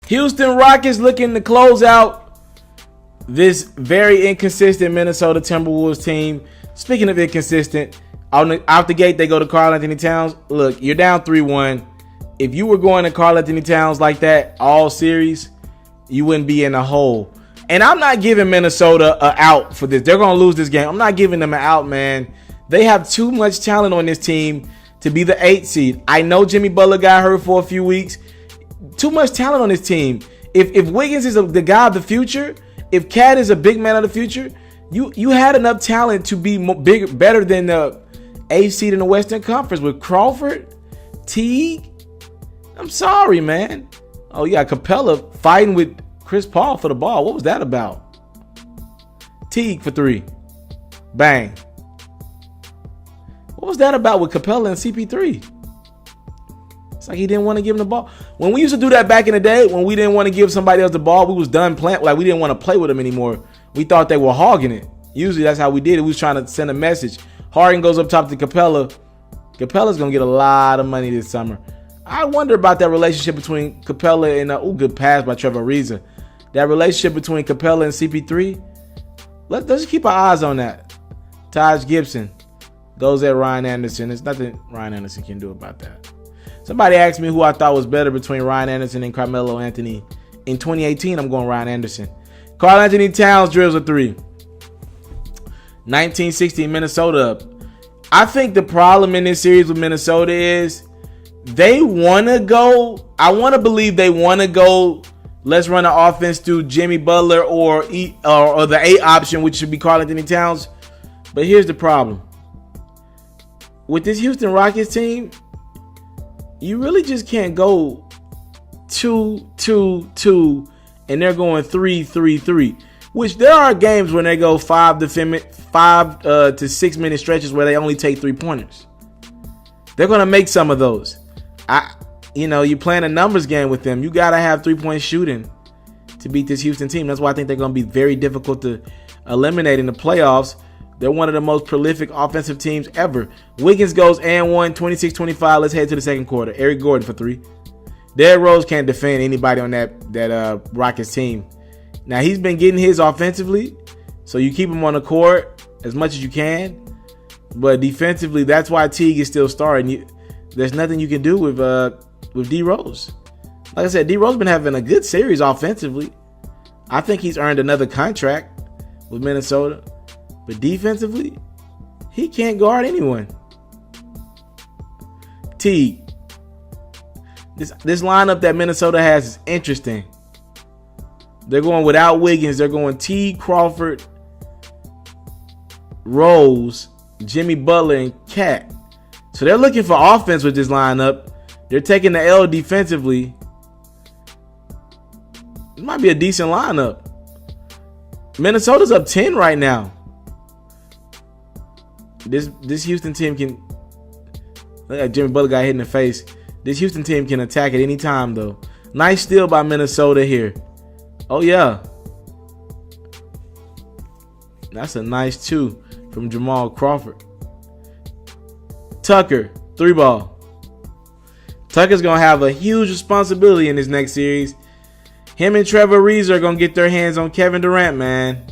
Houston Rockets looking to close out this very inconsistent Minnesota Timberwolves team. Speaking of inconsistent, out the gate, they go to Karl-Anthony Towns. Look, you're down 3-1. If you were going to Karl-Anthony Towns like that all series, you wouldn't be in a hole. And I'm not giving Minnesota an out for this. They're going to lose this game. I'm not giving them an out, man. They have too much talent on this team to be the 8th seed. I know Jimmy Butler got hurt for a few weeks. Too much talent on this team. If Wiggins is the guy of the future, if Cat is a big man of the future, you had enough talent to be better than the 8th seed in the Western Conference with Crawford, Teague. I'm sorry, man. Oh, yeah, Capella fighting with Chris Paul for the ball. What was that about? Teague for 3. Bang. What was that about with Capella and CP3? It's like he didn't want to give him the ball. When we used to do that back in the day, when we didn't want to give somebody else the ball, we was done playing. Like, we didn't want to play with them anymore. We thought they were hogging it. Usually that's how we did it. We was trying to send a message. Harden goes up top to Capella. Capella's going to get a lot of money this summer. I wonder about that relationship between Capella and good pass by Trevor Ariza. That relationship between Capella and CP3. Let's just keep our eyes on that. Taj Gibson goes at Ryan Anderson. There's nothing Ryan Anderson can do about that. Somebody asked me who I thought was better between Ryan Anderson and Carmelo Anthony. In 2018, I'm going Ryan Anderson. Karl-Anthony Towns drills a 3. 1960 Minnesota up. I think the problem in this series with Minnesota is they want to go. I want to believe they want to go. Let's run an offense through Jimmy Butler or the A option, which should be Karl-Anthony Towns. But here's the problem. With this Houston Rockets team, you really just can't go 2-2-2 and they're going 3-3-3. Which there are games when they go 5 to 6 minute stretches where they only take 3-pointers. They're gonna make some of those. You're playing a numbers game with them. You gotta have 3-point shooting to beat this Houston team. That's why I think they're gonna be very difficult to eliminate in the playoffs. They're one of the most prolific offensive teams ever. Wiggins goes and 1, 26-25. Let's head to the second quarter. Eric Gordon for 3. Derrick Rose can't defend anybody on that Rockets team. Now, he's been getting his offensively, so you keep him on the court as much as you can. But defensively, that's why Teague is still starting. There's nothing you can do with D Rose. Like I said, D Rose been having a good series offensively. I think he's earned another contract with Minnesota. But defensively, he can't guard anyone. Teague. This lineup that Minnesota has is interesting. They're going without Wiggins. They're going Teague, Crawford, Rose, Jimmy Butler, and Cat. So they're looking for offense with this lineup. They're taking the L defensively. It might be a decent lineup. Minnesota's up 10 right now. This Houston team can. Look at Jimmy Butler got hit in the face. This Houston team can attack at any time, though. Nice steal by Minnesota here. Oh, yeah. That's a nice 2 from Jamal Crawford. Tucker, 3-ball. Tucker's going to have a huge responsibility in this next series. Him and Trevor Ariza are going to get their hands on Kevin Durant, man.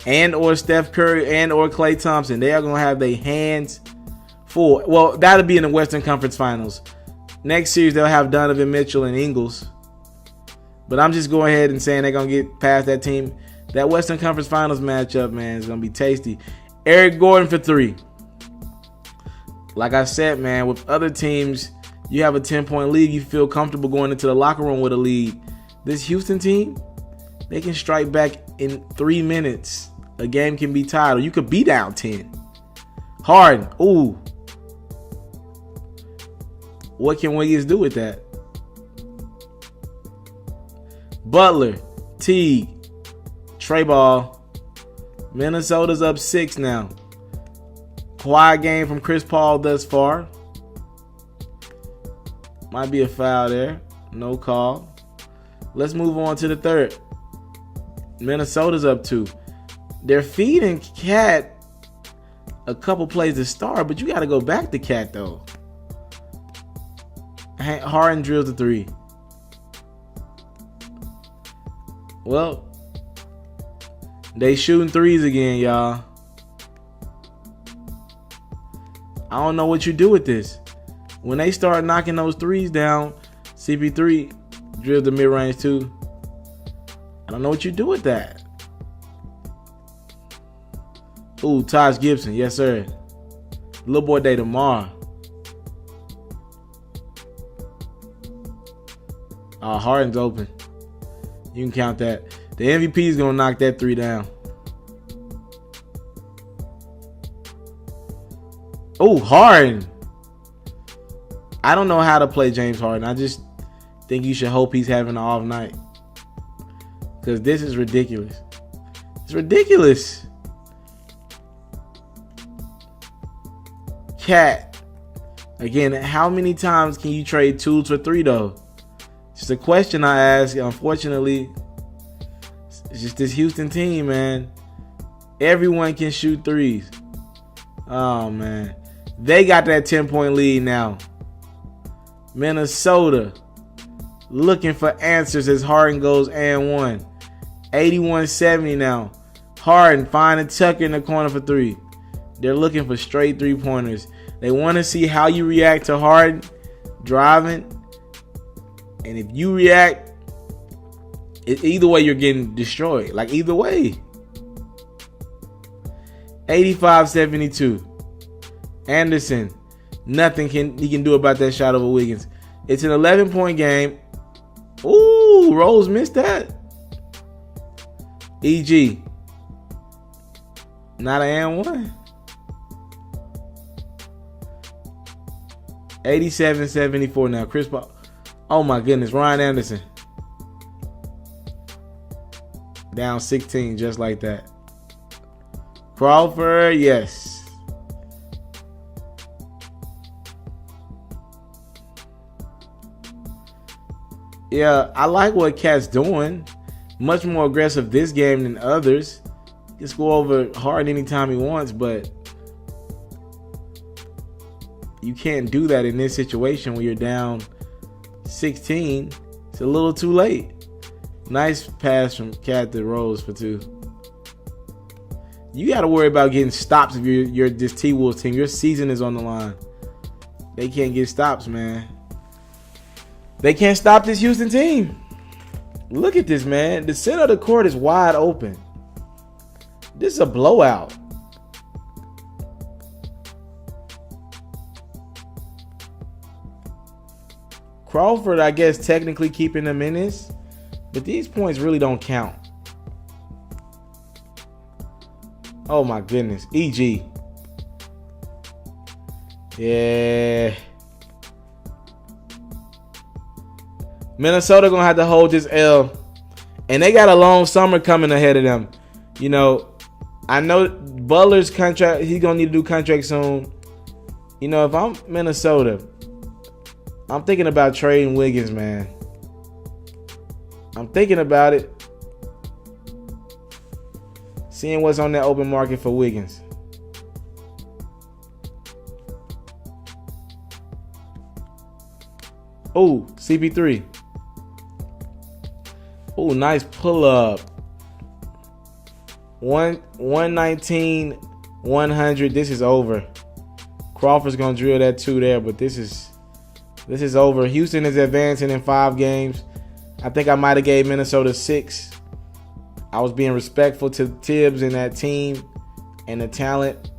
And or Steph Curry and or Klay Thompson. They are going to have their hands full. Well, that'll be in the Western Conference Finals. Next series, they'll have Donovan Mitchell and Ingles. But I'm just going ahead and saying they're going to get past that team. That Western Conference Finals matchup, man, is going to be tasty. Eric Gordon for 3. Like I said, man, with other teams, you have a 10-point lead. You feel comfortable going into the locker room with a lead. This Houston team, they can strike back in 3 minutes. A game can be tied, or you could be down 10. Harden, ooh. What can Wiggins do with that? Butler, Teague, Trey Ball. Minnesota's up 6 now. Quiet game from Chris Paul thus far. Might be a foul there. No call. Let's move on to the third. Minnesota's up 2. They're feeding Cat a couple plays to start, but you got to go back to Cat, though. Harden drills the 3. Well, they shooting threes again, y'all. I don't know what you do with this. When they start knocking those threes down, CP3 drilled the mid-range too. I don't know what you do with that. Ooh, Taj Gibson. Yes, sir. Little boy day tomorrow. Harden's open. You can count that. The MVP is going to knock that three down. Oh, Harden. I don't know how to play James Harden. I just think you should hope he's having an off night. Because this is ridiculous. It's ridiculous. Cat. Again, how many times can you trade 2 for 3 though? It's just a question I ask. Unfortunately, it's just this Houston team, man. Everyone can shoot threes. Oh, man. They got that 10-point lead now. Minnesota looking for answers as Harden goes and 1. 81-70 now. Harden finding Tucker in the corner for 3. They're looking for straight 3-pointers. They want to see how you react to Harden driving. And if you react, either way you're getting destroyed. Like either way. 85-72. Anderson. Nothing he can do about that shot over Wiggins. It's an 11-point game. Ooh, Rose missed that. EG. Not an and 1. 87-74 now. Chris Paul. Oh my goodness. Ryan Anderson. Down 16 just like that. Crawford, yes. Yeah, I like what Cat's doing. Much more aggressive this game than others. He can go over Harden anytime he wants, but you can't do that in this situation when you're down 16. It's a little too late. Nice pass from Cat to Rose for 2. You got to worry about getting stops if you're this T-Wolves team. Your season is on the line. They can't get stops, man. They can't stop this Houston team. Look at this, man. The center of the court is wide open. This is a blowout. Crawford, I guess, technically keeping them in this, but these points really don't count. Oh my goodness. EG. Yeah. Minnesota gonna have to hold this L. And they got a long summer coming ahead of them. You know, I know Butler's contract, he's gonna need to do contract soon. You know, if I'm Minnesota, I'm thinking about trading Wiggins, man. I'm thinking about it. Seeing what's on that open market for Wiggins. Oh, CP3. Oh, nice pull up. 119, 100. This is over. Crawford's gonna drill that 2 there, but this is over. Houston is advancing in 5 games. I think I might have gave Minnesota 6. I was being respectful to Tibbs and that team and the talent.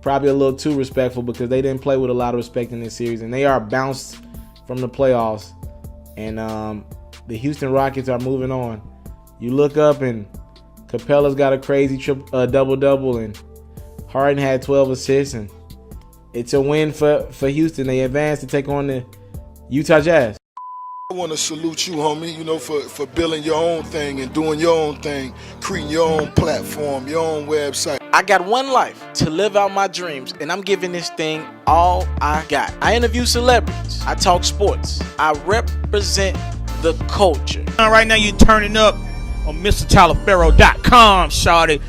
Probably a little too respectful because they didn't play with a lot of respect in this series, and they are bounced from the playoffs. And the Houston Rockets are moving on. You look up and Capella's got a crazy double-double, and Harden had 12 assists, and it's a win for Houston. They advance to take on the Utah Jazz. I want to salute you, homie, you know, for building your own thing and doing your own thing, creating your own platform, your own website. I got one life to live out my dreams, and I'm giving this thing all I got. I interview celebrities. I talk sports. I represent the culture. Right now, you're turning up on MrTaliaferro.com, shawty.